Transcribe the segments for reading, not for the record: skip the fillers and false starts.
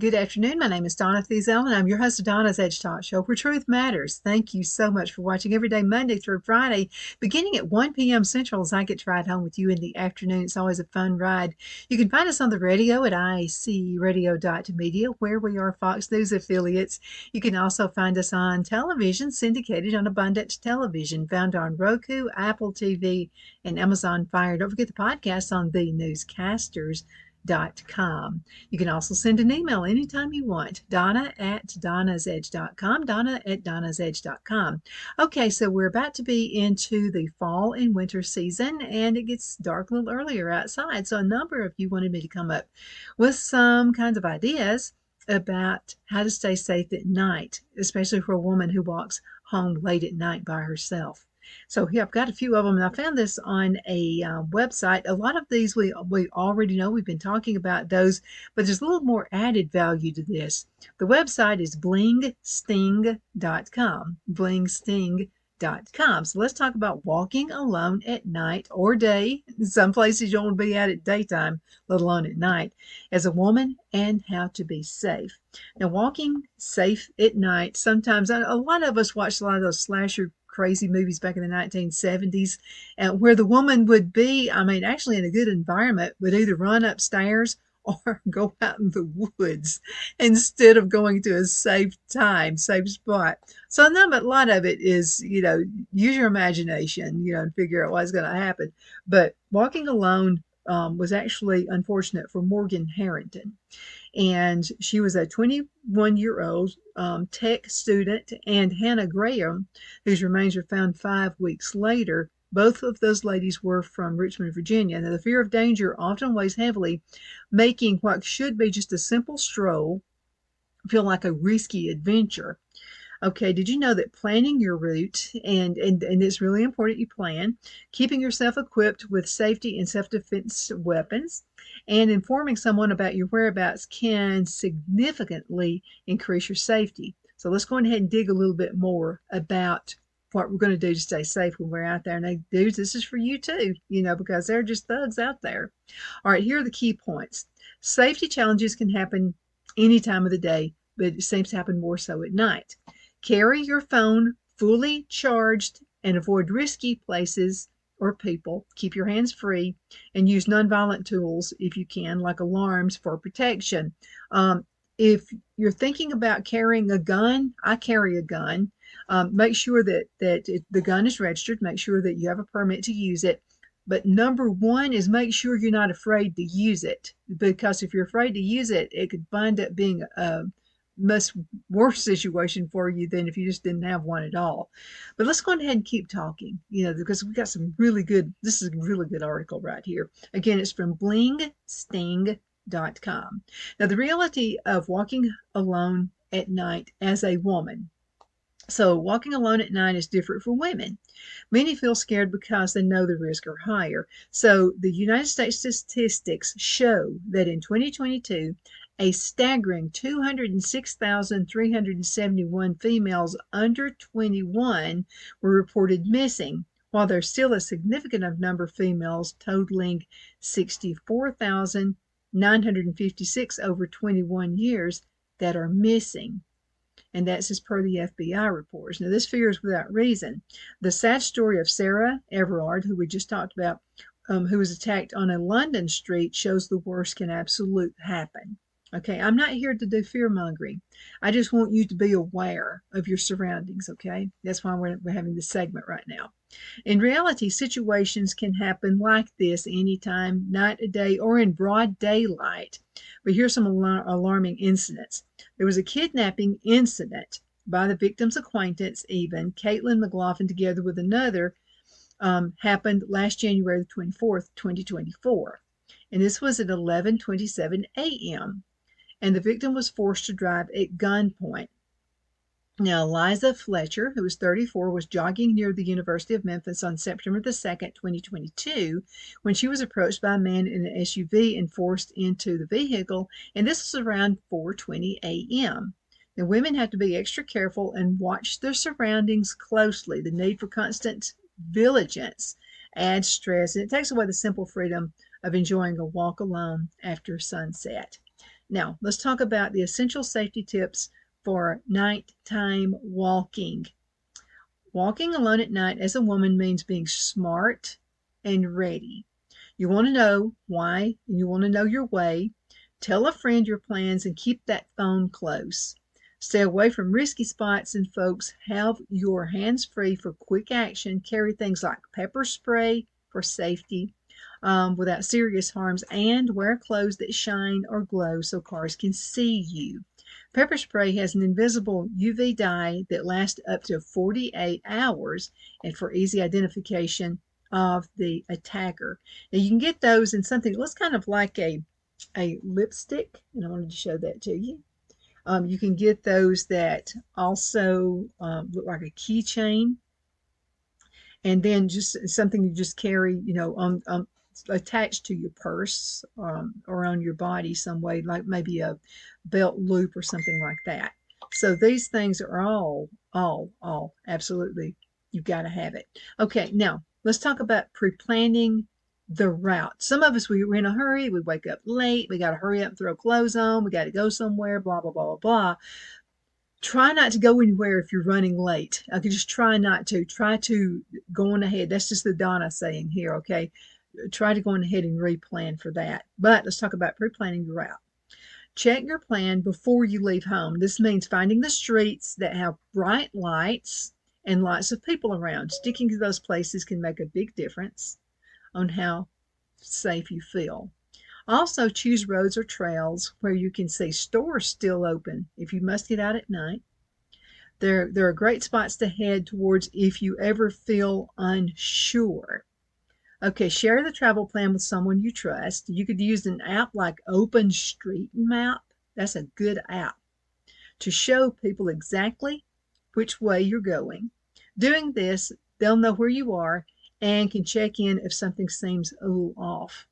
Good afternoon. My name is Donna Thiesel, and I'm your host of Donna's Edge Talk Show, where truth matters. Thank you so much for watching every day, Monday through Friday, beginning at 1 p.m. Central as I get to ride home with you in the afternoon. It's always a fun ride. You can find us on the radio at iacradio.media, where we are Fox News affiliates. You can also find us on television, syndicated on Abundant Television, found on Roku, Apple TV, and Amazon Fire. Don't forget the podcast on thenewscasters.com. You can also send an email anytime you want. Donna at donnasedge.com. Donna at donnasedge.com. Okay, so we're about to be into the fall and winter season, and it gets dark a little earlier outside. So a number of you wanted me to come up with some kinds of ideas about how to stay safe at night, especially for a woman who walks home late at night by herself. So here I've got a few of them, and I found this on a website. A lot of these we already know. We've been talking about those, but there's a little more added value to this. The website is blingsting.com. Blingsting.com. So let's talk about walking alone at night or day. Some places you don't want to be at daytime, let alone at night, as a woman, and how to be safe. Now, walking safe at night, sometimes a lot of us watched a lot of those slasher crazy movies back in the 1970s, where the woman would be, actually in a good environment, would either run upstairs or go out in the woods instead of going to a safe spot. So a lot of it is, use your imagination, and figure out what's going to happen. But walking alone was actually unfortunate for Morgan Harrington. And she was a 21-year-old tech student, and Hannah Graham, whose remains were found 5 weeks later. Both of those ladies were from Richmond, Virginia. Now, the fear of danger often weighs heavily, making what should be just a simple stroll feel like a risky adventure. Okay, did you know that planning your route, and it's really important you plan, keeping yourself equipped with safety and self-defense weapons, and informing someone about your whereabouts can significantly increase your safety. So let's go ahead and dig a little bit more about what we're going to do to stay safe when we're out there. And dudes, this is for you too, because there are just thugs out there. All right, here are the key points. Safety challenges can happen any time of the day, but it seems to happen more so at night. Carry your phone fully charged and avoid risky places or people. Keep your hands free and use nonviolent tools if you can, like alarms, for protection. If you're thinking about carrying a gun, I carry a gun. Make sure that the gun is registered. Make sure that you have a permit to use it. But number one is make sure you're not afraid to use it, because if you're afraid to use it, it could wind up being a much worse situation for you than if you just didn't have one at all. But let's go ahead and keep talking, because we got some really good, this is a really good article right here. Again, it's from blingsting.com. Now, the reality of walking alone at night as a woman. So walking alone at night is different for women. Many feel scared because they know the risks are higher. So the United States statistics show that in 2022, a staggering 206,371 females under 21 were reported missing, while there's still a significant number of females, totaling 64,956 over 21 years, that are missing. And that's as per the FBI reports. Now, this figure is without reason. The sad story of Sarah Everard, who we just talked about, who was attacked on a London street, shows the worst can absolutely happen. Okay, I'm not here to do fear mongering. I just want you to be aware of your surroundings, okay? That's why we're having this segment right now. In reality, situations can happen like this anytime, night or day, or in broad daylight. But here's some alarming incidents. There was a kidnapping incident by the victim's acquaintance, Caitlin McLaughlin, together with another, happened last January the 24th, 2024. And this was at 11:27 a.m. And the victim was forced to drive at gunpoint. Now, Eliza Fletcher, who was 34, was jogging near the University of Memphis on September the 2nd, 2022, when she was approached by a man in an SUV and forced into the vehicle, and this was around 4:20 a.m. Now, women have to be extra careful and watch their surroundings closely. The need for constant vigilance adds stress, and it takes away the simple freedom of enjoying a walk alone after sunset. Now, let's talk about the essential safety tips for nighttime walking. Walking alone at night as a woman means being smart and ready. You want to know why, and you want to know your way. Tell a friend your plans and keep that phone close. Stay away from risky spots and folks. Have your hands free for quick action. Carry things like pepper spray for safety without serious harms, and wear clothes that shine or glow so cars can see you. Pepper spray has an invisible UV dye that lasts up to 48 hours and for easy identification of the attacker. Now you can get those in something that looks kind of like a lipstick, and I wanted to show that to you. You can get those that also look like a keychain, and then just something you just carry, on attached to your purse or on your body some way, like maybe a belt loop or something like that. So these things are all absolutely, you've got to have it. Okay, now let's talk about pre-planning the route. Some of us, we're in a hurry, we wake up late, we got to hurry up and throw clothes on, we got to go somewhere, blah, blah, blah, blah, blah. Try not to go anywhere if you're running late. I could just try not to. Try to go on ahead. That's just the Donna saying here, okay? Try to go on ahead and replan for that. But let's talk about pre-planning the route. Check your plan before you leave home. This means finding the streets that have bright lights and lots of people around. Sticking to those places can make a big difference on how safe you feel. Also, choose roads or trails where you can see stores still open if you must get out at night. There are great spots to head towards if you ever feel unsure. Okay, share the travel plan with someone you trust. You could use an app like OpenStreetMap. That's a good app to show people exactly which way you're going. Doing this, they'll know where you are and can check in if something seems a little off.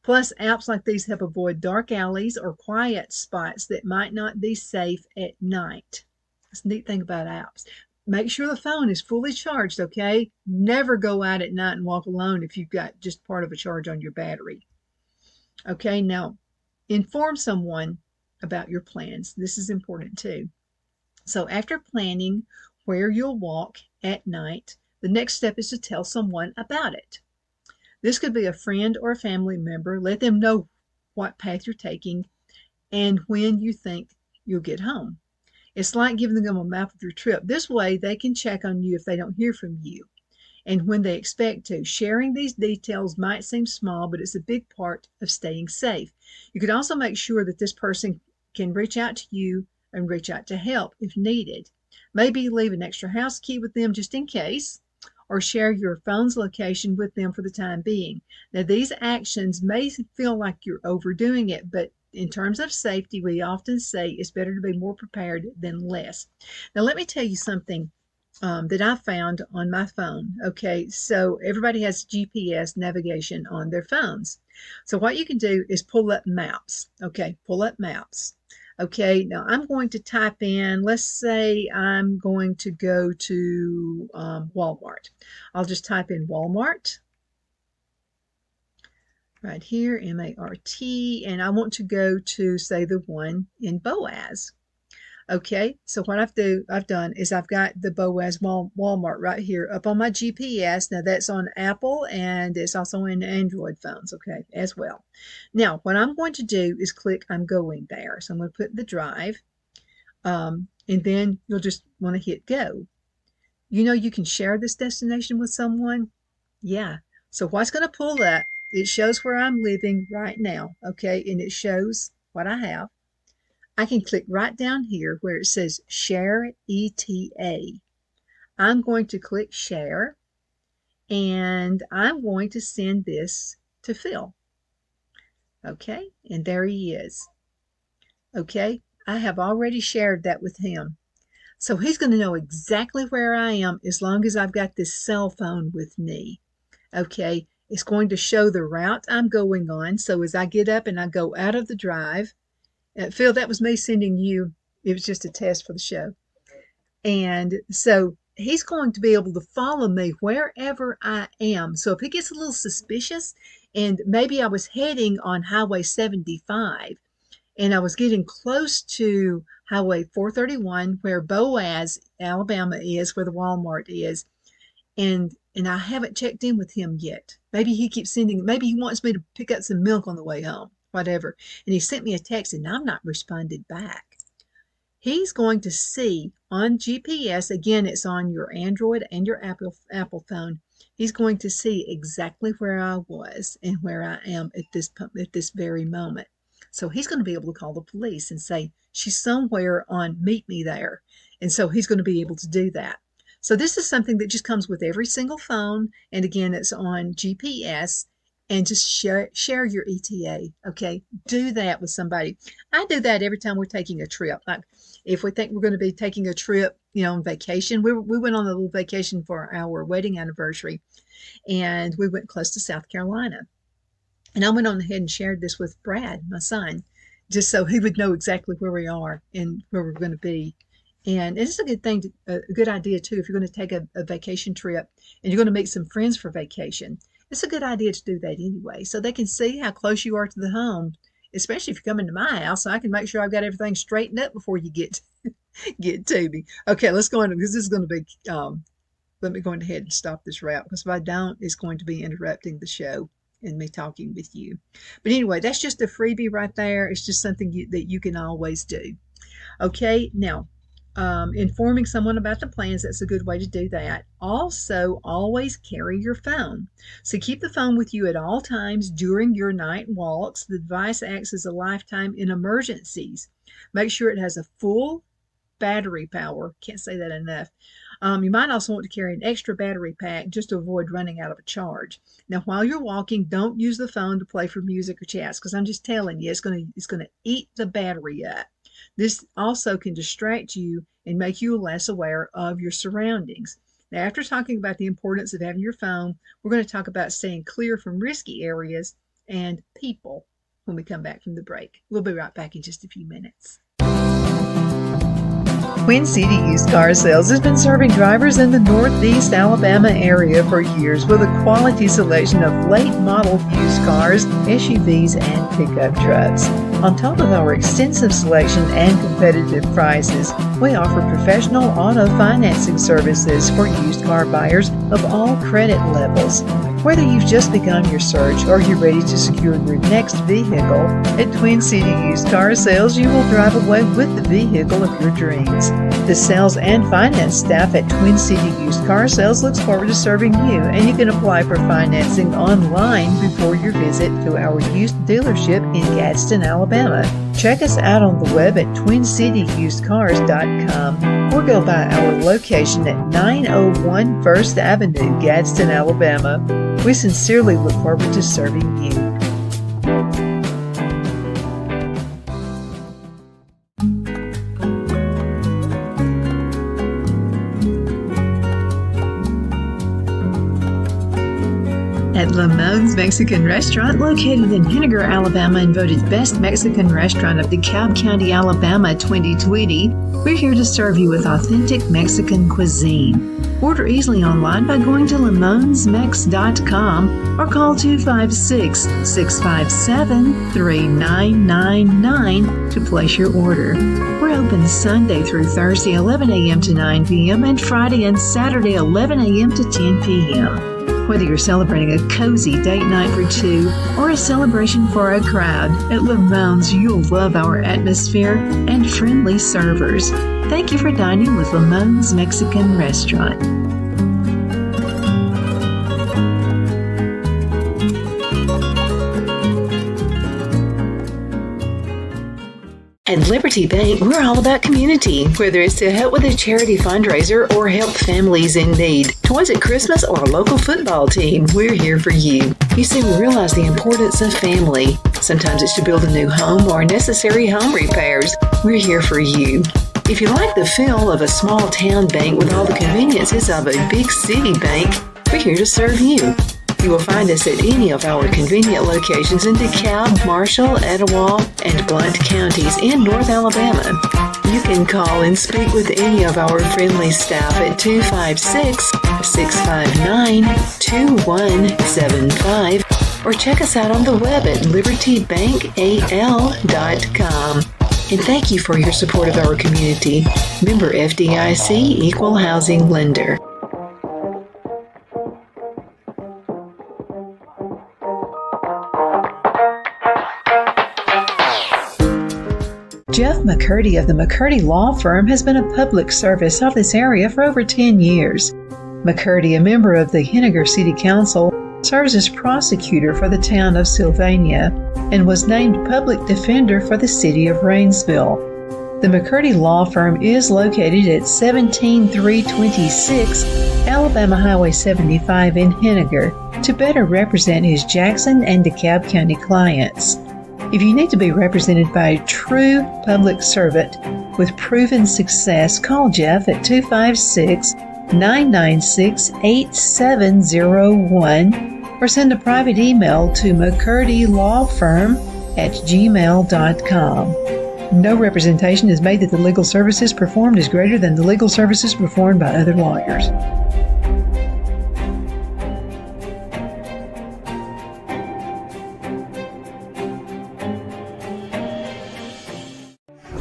Plus, apps like these help avoid dark alleys or quiet spots that might not be safe at night. That's the neat thing about apps. Make sure the phone is fully charged, okay? Never go out at night and walk alone if you've got just part of a charge on your battery. Okay, now inform someone about your plans. This is important too. So after planning where you'll walk at night, the next step is to tell someone about it. This could be a friend or a family member. Let them know what path you're taking and when you think you'll get home. It's like giving them a map of your trip. This way, they can check on you if they don't hear from you and when they expect to. Sharing these details might seem small, but it's a big part of staying safe. You could also make sure that this person can reach out to you and reach out to help if needed. Maybe leave an extra house key with them just in case, or share your phone's location with them for the time being. Now, these actions may feel like you're overdoing it, but in terms of safety, we often say it's better to be more prepared than less. Now, let me tell you something that I found on my phone. Okay, so everybody has GPS navigation on their phones. So what you can do is pull up maps. Okay, pull up maps. Okay, now I'm going to type in, let's say I'm going to go to Walmart. I'll just type in Walmart right here, M-A-R-T, and I want to go to, say, the one in Boaz. Okay, so what I've done is I've got the Boaz Walmart right here up on my GPS. Now that's on Apple and it's also in Android phones, okay, as well. Now what I'm going to do is click I'm going there. So I'm going to put the drive, and then you'll just want to hit go. You know you can share this destination with someone. Yeah, so what's going to pull up, it shows where I'm living right now, okay, and it shows what I have. I can click right down here where it says Share ETA. I'm going to click Share, and I'm going to send this to Phil. Okay, and there he is. Okay, I have already shared that with him. So he's going to know exactly where I am as long as I've got this cell phone with me. Okay, it's going to show the route I'm going on. So as I get up and I go out of the drive, Phil, that was me sending you. It was just a test for the show. And so he's going to be able to follow me wherever I am. So if he gets a little suspicious, and maybe I was heading on Highway 75, and I was getting close to Highway 431, where Boaz, Alabama is, where the Walmart is, and I haven't checked in with him yet. Maybe he keeps sending, maybe he wants me to pick up some milk on the way home, whatever. And he sent me a text, and I'm not responded back. He's going to see on GPS, again, it's on your Android and your Apple phone. He's going to see exactly where I was and where I am at this very moment. So he's going to be able to call the police and say, she's somewhere on Meet Me There. And so he's going to be able to do that. So this is something that just comes with every single phone. And again, it's on GPS. And just share your ETA, okay? Do that with somebody. I do that every time we're taking a trip. Like if we think we're going to be taking a trip, on vacation. We went on a little vacation for our wedding anniversary, and we went close to South Carolina. And I went on ahead and shared this with Brad, my son, just so he would know exactly where we are and where we're going to be. And it's a good thing, a good idea too, if you're going to take a vacation trip and you're going to make some friends for vacation. It's a good idea to do that anyway, so they can see how close you are to the home, especially if you come into my house, so I can make sure I've got everything straightened up before you get to me. Okay, let's go on, because this is going to be, let me go ahead and stop this route, because if I don't, it's going to be interrupting the show and me talking with you. But anyway, that's just a freebie right there. It's just something that you can always do. Okay, now, informing someone about the plans, that's a good way to do that. Also, always carry your phone. So keep the phone with you at all times during your night walks. The device acts as a lifetime in emergencies. Make sure it has a full battery power. Can't say that enough. You might also want to carry an extra battery pack just to avoid running out of a charge. Now, while you're walking, don't use the phone to play for music or chats, because I'm just telling you, it's going to eat the battery up. This also can distract you and make you less aware of your surroundings. Now, after talking about the importance of having your phone, we're going to talk about staying clear from risky areas and people when we come back from the break. We'll be right back in just a few minutes. Twin City Used Car Sales has been serving drivers in the Northeast Alabama area for years with a quality selection of late model used cars, SUVs, and pickup trucks. On top of our extensive selection and competitive prices, we offer professional auto financing services for used car buyers of all credit levels. Whether you've just begun your search or you're ready to secure your next vehicle, at Twin City Used Car Sales, you will drive away with the vehicle of your dreams. The sales and finance staff at Twin City Used Car Sales looks forward to serving you, and you can apply for financing online before your visit to our used dealership in Gadsden, Alabama. Check us out on the web at twincityusedcars.com or go by our location at 901 First Avenue, Gadsden, Alabama. We sincerely look forward to serving you. At Lamone's Mexican Restaurant, located in Henniger, Alabama, and voted Best Mexican Restaurant of DeKalb County, Alabama 2020, we're here to serve you with authentic Mexican cuisine. Order easily online by going to lamonsmex.com or call 256-657-3999 to place your order. We're open Sunday through Thursday 11 a.m. to 9 p.m. and Friday and Saturday 11 a.m. to 10 p.m. Whether you're celebrating a cozy date night for two or a celebration for a crowd, at Lamone's you'll love our atmosphere and friendly servers. Thank you for dining with Lamone's Mexican Restaurant. At Liberty Bank, we're all about community. Whether it's to help with a charity fundraiser or help families in need, toys at Christmas, or a local football team, we're here for you. You see, we realize the importance of family. Sometimes it's to build a new home or necessary home repairs. We're here for you. If you like the feel of a small town bank with all the conveniences of a big city bank, we're here to serve you. You will find us at any of our convenient locations in DeKalb, Marshall, Etowah, and Blount counties in North Alabama. You can call and speak with any of our friendly staff at 256-659-2175 or check us out on the web at libertybankal.com. And thank you for your support of our community. Member FDIC, Equal Housing Lender. Jeff McCurdy of the McCurdy Law Firm has been a public service of this area for over 10 years. McCurdy, a member of the Henniger City Council, serves as prosecutor for the town of Sylvania and was named public defender for the city of Rainsville. The McCurdy Law Firm is located at 17326 Alabama Highway 75 in Henniger to better represent his Jackson and DeKalb County clients. If you need to be represented by a true public servant with proven success, call Jeff at 256-996-8701 or send a private email to mccurdylawfirm@gmail.com. No representation is made that the legal services performed is greater than the legal services performed by other lawyers.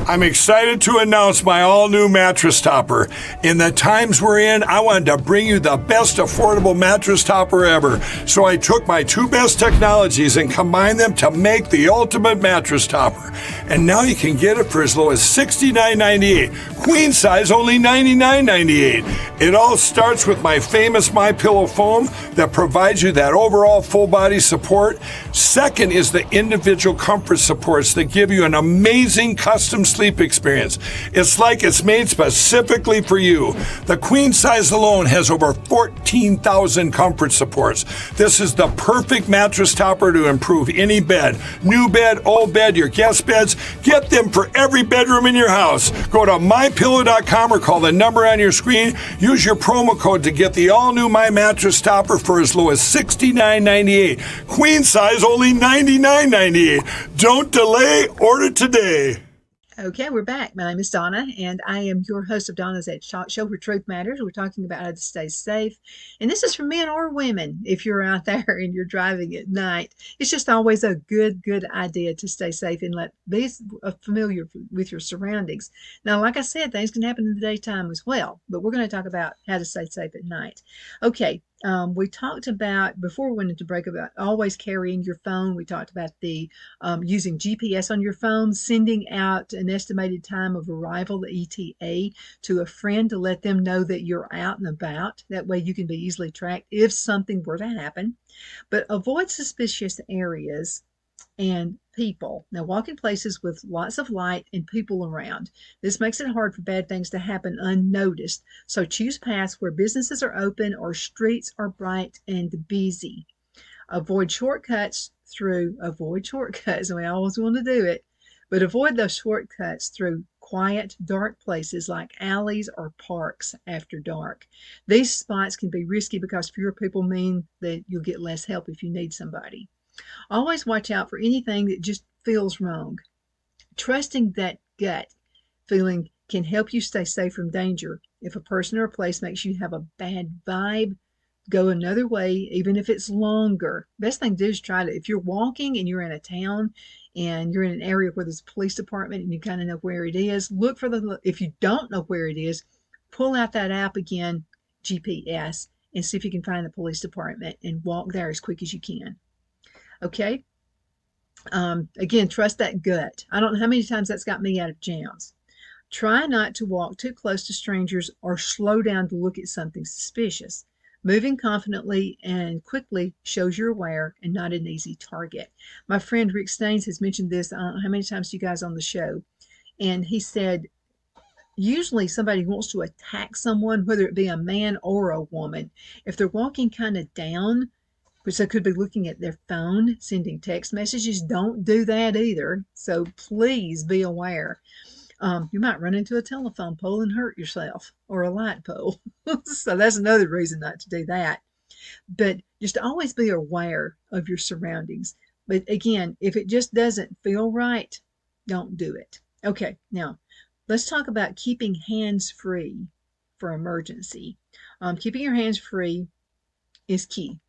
I'm excited to announce my all-new mattress topper. In the times we're in, I wanted to bring you the best affordable mattress topper ever. So I took my two best technologies and combined them to make the ultimate mattress topper. And now you can get it for as low as $69.98. Queen size only $99.98. It all starts with my famous MyPillow foam that provides you that overall full body support. Second is the individual comfort supports that give you an amazing custom sleep experience. It's like it's made specifically for you. The queen size alone has over 14,000 comfort supports. This is the perfect mattress topper to improve any bed. New bed, old bed, your guest beds. Get them for every bedroom in your house. Go to mypillow.com or call the number on your screen. Use your promo code to get the all-new My Mattress Topper for as low as $69.98. Queen size only $99.98. Don't delay. Order today. Okay, we're back. My name is Donna, and I am your host of Donna's at Show Where Truth Matters. We're talking about how to stay safe. And this is for men or women. If you're out there and you're driving at night, it's just always a good idea to stay safe and be familiar with your surroundings. Now, like I said, things can happen in the daytime as well, but we're going to talk about how to stay safe at night. Okay. We talked about, before we went into break, about always carrying your phone. We talked about the using GPS on your phone, sending out an estimated time of arrival, the ETA, to a friend to let them know that you're out and about. That way you can be easily tracked if something were to happen. But avoid suspicious areas and people. Now, walk in places with lots of light and people around. This makes it hard for bad things to happen unnoticed. So choose paths where businesses are open or streets are bright and busy. Avoid shortcuts. We always want to do it, but avoid those shortcuts through quiet, dark places like alleys or parks after dark. These spots can be risky because fewer people mean that you'll get less help if you need somebody. Always watch out for anything that just feels wrong. Trusting that gut feeling can help you stay safe from danger. If a person or a place makes you have a bad vibe, go another way, even if it's longer. Best thing to do is try to, if you're walking and you're in a town and you're in an area where there's a police department and you kind of know where it is, look for if you don't know where it is, pull out that app again, GPS, and see if you can find the police department and walk there as quick as you can. Okay. Again, trust that gut. I don't know how many times that's got me out of jams. Try not to walk too close to strangers or slow down to look at something suspicious. Moving confidently and quickly shows you're aware and not an easy target. My friend Rick Staines has mentioned this, how many times to you guys on the show, and he said, usually somebody wants to attack someone, whether it be a man or a woman. If they're walking kind of down, which they could be looking at their phone, sending text messages. Don't do that either. So please be aware. You might run into a telephone pole and hurt yourself, or a light pole. So that's another reason not to do that. But just always be aware of your surroundings. But again, if it just doesn't feel right, don't do it. Okay, now let's talk about keeping hands free for emergency. Keeping your hands free is key.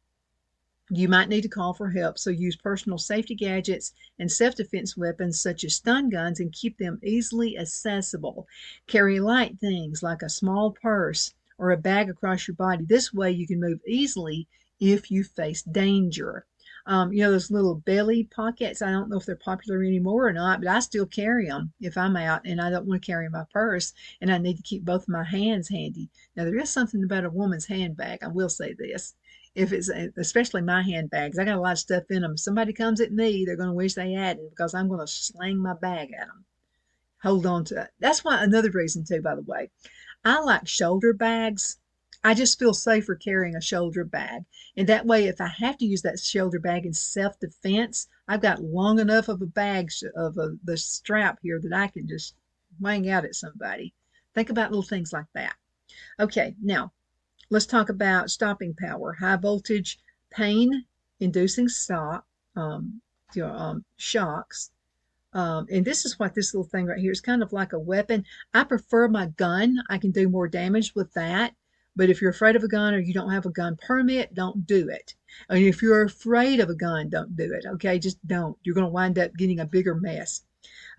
You might need to call for help, so use personal safety gadgets and self-defense weapons such as stun guns and keep them easily accessible. Carry light things like a small purse or a bag across your body. This way you can move easily if you face danger. Those little belly pockets, I don't know if they're popular anymore or not, but I still carry them if I'm out and I don't want to carry my purse and I need to keep both of my hands handy. Now, there is something about a woman's handbag, I will say this. If it's especially my handbags, I got a lot of stuff in them. If somebody comes at me, they're going to wish they had it because I'm going to slang my bag at them. Hold on to it. That's why another reason too, by the way. I like shoulder bags. I just feel safer carrying a shoulder bag. And that way, if I have to use that shoulder bag in self-defense, I've got long enough of a bag of the strap here that I can just wang out at somebody. Think about little things like that. Okay, now let's talk about stopping power. High voltage pain inducing shocks. And this is what this little thing right here is kind of like a weapon. I prefer my gun. I can do more damage with that. But if you're afraid of a gun or you don't have a gun permit, don't do it. And if you're afraid of a gun, don't do it. Okay, just don't. You're going to wind up getting a bigger mess.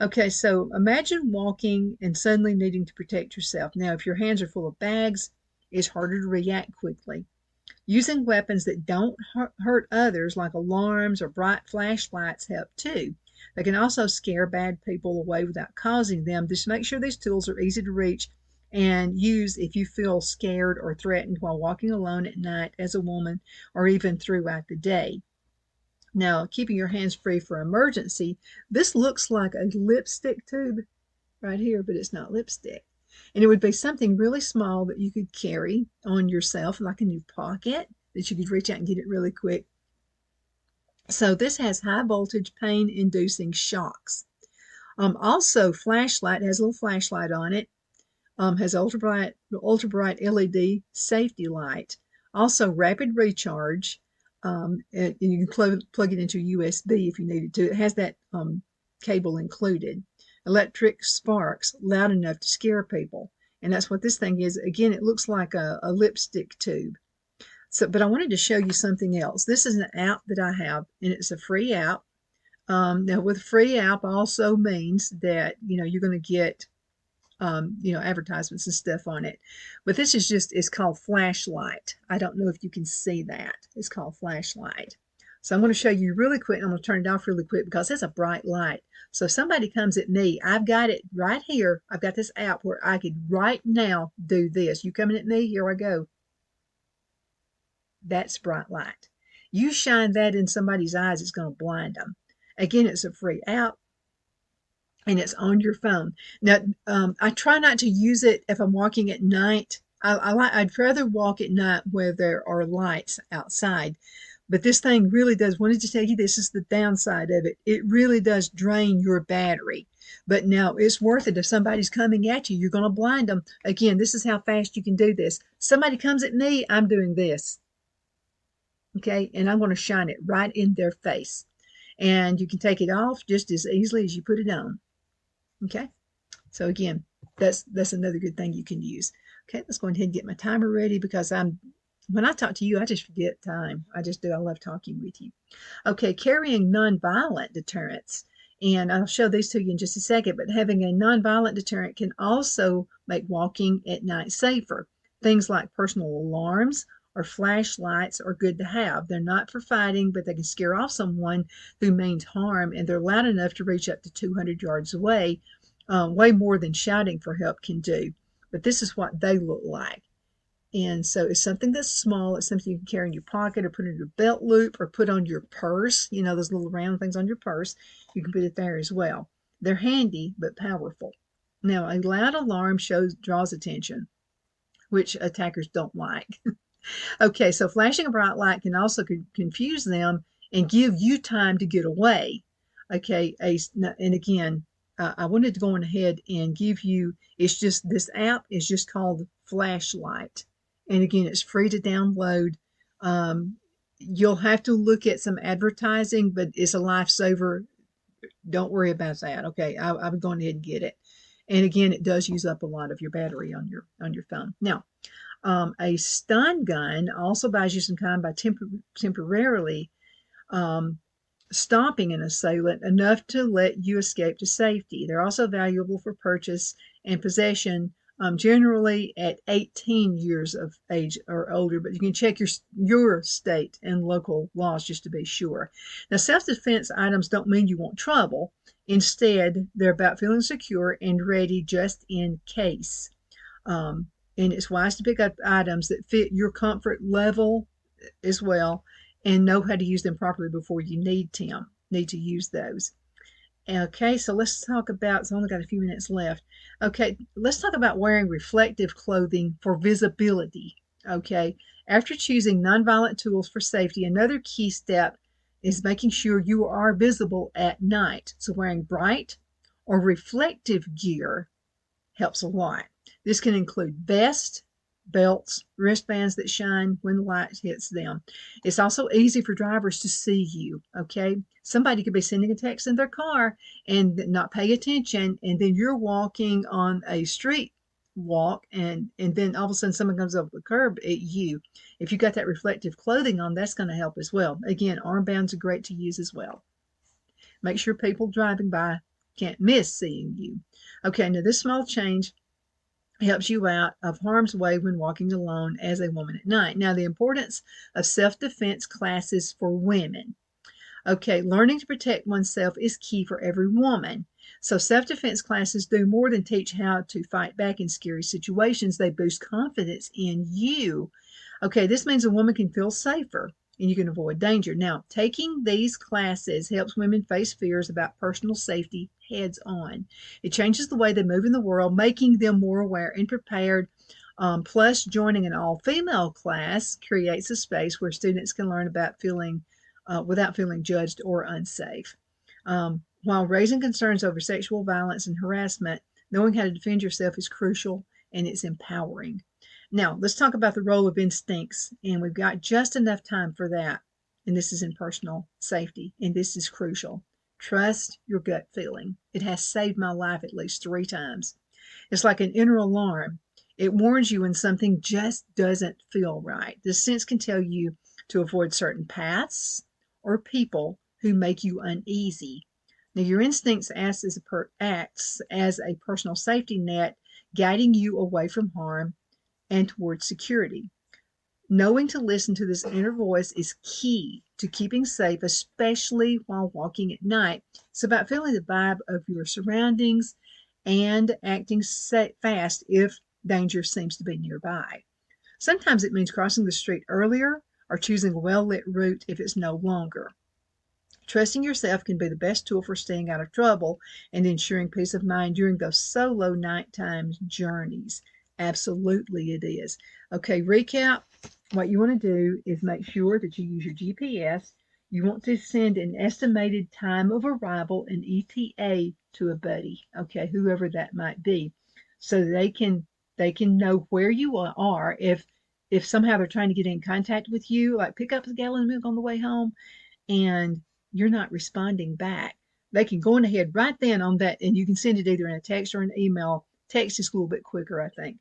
Okay, so imagine walking and suddenly needing to protect yourself. Now, if your hands are full of bags, it's harder to react quickly. Using weapons that don't hurt others, like alarms or bright flashlights, help too. They can also scare bad people away without causing them. Just make sure these tools are easy to reach and use if you feel scared or threatened while walking alone at night as a woman or even throughout the day. Now, keeping your hands free for emergency, this looks like a lipstick tube right here, but it's not lipstick. And it would be something really small that you could carry on yourself, like in your pocket, that you could reach out and get it really quick. So this has high voltage pain inducing shocks. Also, flashlight has a little flashlight on it. Has ultra bright LED safety light. Also, rapid recharge. And you can plug it into USB if you needed to. It has that cable included. Electric sparks, loud enough to scare people. And that's what this thing is. Again, it looks like a lipstick tube. So, but I wanted to show you something else. This is an app that I have, and it's a free app. Now, with free app also means that, you're going to get advertisements and stuff on it. But this is it's called Flashlight. I don't know if you can see that. It's called Flashlight. So I'm going to show you really quick. I'm going to turn it off really quick because it's a bright light. So if somebody comes at me, I've got it right here. I've got this app where I could right now do this. You coming at me? Here I go. That's bright light. You shine that in somebody's eyes, it's going to blind them. Again, it's a free app. And it's on your phone. Now, I try not to use it if I'm walking at night. I'd rather walk at night where there are lights outside. But this thing really does, wanted to tell you this is the downside of it. It really does drain your battery. But now it's worth it. If somebody's coming at you, you're going to blind them. Again, this is how fast you can do this. Somebody comes at me, I'm doing this. Okay, and I'm going to shine it right in their face. And you can take it off just as easily as you put it on. Okay, so again, that's another good thing you can use. Okay, let's go ahead and get my timer ready because when I talk to you, I just forget time. I just do. I love talking with you. Okay, carrying nonviolent deterrents. And I'll show these to you in just a second, but having a nonviolent deterrent can also make walking at night safer. Things like personal alarms or flashlights are good to have. They're not for fighting, but they can scare off someone who means harm, and they're loud enough to reach up to 200 yards away, way more than shouting for help can do. But this is what they look like. And so it's something that's small. It's something you can carry in your pocket or put in your belt loop or put on your purse. Those little round things on your purse. You can put it there as well. They're handy but powerful. Now, a loud alarm draws attention, which attackers don't like. Okay, so flashing a bright light can also confuse them and give you time to get away. Okay, and again, I wanted to go on ahead and give you, this app is just called Flashlight. And again, it's free to download. You'll have to look at some advertising, but it's a lifesaver. Don't worry about that. Okay, I'm going ahead and get it. And again, it does use up a lot of your battery on your phone. Now, A stun gun also buys you some time by temporarily um, stopping an assailant enough to let you escape to safety. They're also valuable for purchase and possession, generally at 18 years of age or older, but you can check your state and local laws just to be sure. Now, self-defense items don't mean you want trouble. Instead, they're about feeling secure and ready just in case. Um, and it's wise to pick up items that fit your comfort level as well and know how to use them properly before you need to use those. Okay, so let's talk about, it's only got a few minutes left. Okay, let's talk about wearing reflective clothing for visibility. Okay, after choosing nonviolent tools for safety, another key step is making sure you are visible at night. So wearing bright or reflective gear helps a lot. This can include vests, belts, wristbands that shine when the light hits them. It's also easy for drivers to see you, okay? Somebody could be sending a text in their car and not pay attention, and then you're walking on a street walk, and then all of a sudden someone comes up the curb at you. If you got that reflective clothing on, that's going to help as well. Again, armbands are great to use as well. Make sure people driving by can't miss seeing you. Okay, now this small change helps you out of harm's way when walking alone as a woman at night. Now, the importance of self-defense classes for women. Okay, learning to protect oneself is key for every woman. So self-defense classes do more than teach how to fight back in scary situations. They boost confidence in you. Okay, this means a woman can feel safer and you can avoid danger. Now, taking these classes helps women face fears about personal safety heads on. It changes the way they move in the world, making them more aware and prepared. Plus, joining an all-female class creates a space where students can learn about without feeling judged or unsafe. While raising concerns over sexual violence and harassment, knowing how to defend yourself is crucial and it's empowering. Now, let's talk about the role of instincts, and we've got just enough time for that. And this is in personal safety, and this is crucial. Trust your gut feeling. It has saved my life at least 3 times. It's like an inner alarm. It warns you when something just doesn't feel right. This sense can tell you to avoid certain paths or people who make you uneasy. Now, your instincts acts as a personal safety net, guiding you away from harm and towards security. Knowing to listen to this inner voice is key to keeping safe, especially while walking at night. It's about feeling the vibe of your surroundings and acting fast if danger seems to be nearby. Sometimes it means crossing the street earlier or choosing a well-lit route if it's no longer. Trusting yourself can be the best tool for staying out of trouble and ensuring peace of mind during those solo nighttime journeys. Absolutely it is. Okay, recap. What you want to do is make sure that you use your GPS. You want to send an estimated time of arrival, an ETA, to a buddy, okay, whoever that might be, so they can know where you are. If somehow they're trying to get in contact with you, like pick up a gallon of milk on the way home, and you're not responding back, they can go on ahead right then on that, and you can send it either in a text or an email. Text is a little bit quicker, I think.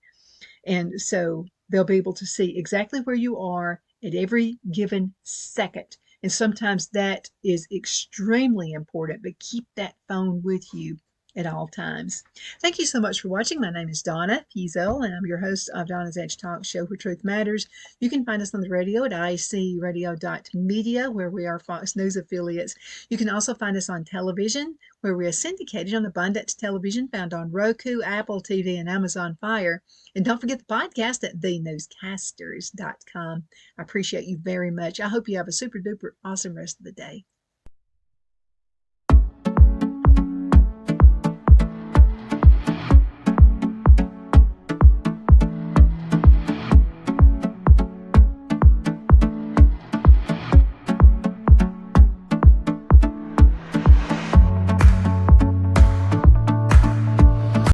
And so they'll be able to see exactly where you are at every given second. And sometimes that is extremely important, but keep that phone with you at all times. Thank you so much for watching. My name is Donna Pizel, and I'm your host of Donna's Edge Talk Show, where truth matters. You can find us on the radio at icradio.media, where we are Fox News affiliates. You can also find us on television, where we are syndicated on Abundance Television, found on Roku, Apple TV, and Amazon Fire. And don't forget the podcast at thenewscasters.com. I appreciate you very much. I hope you have a super duper awesome rest of the day.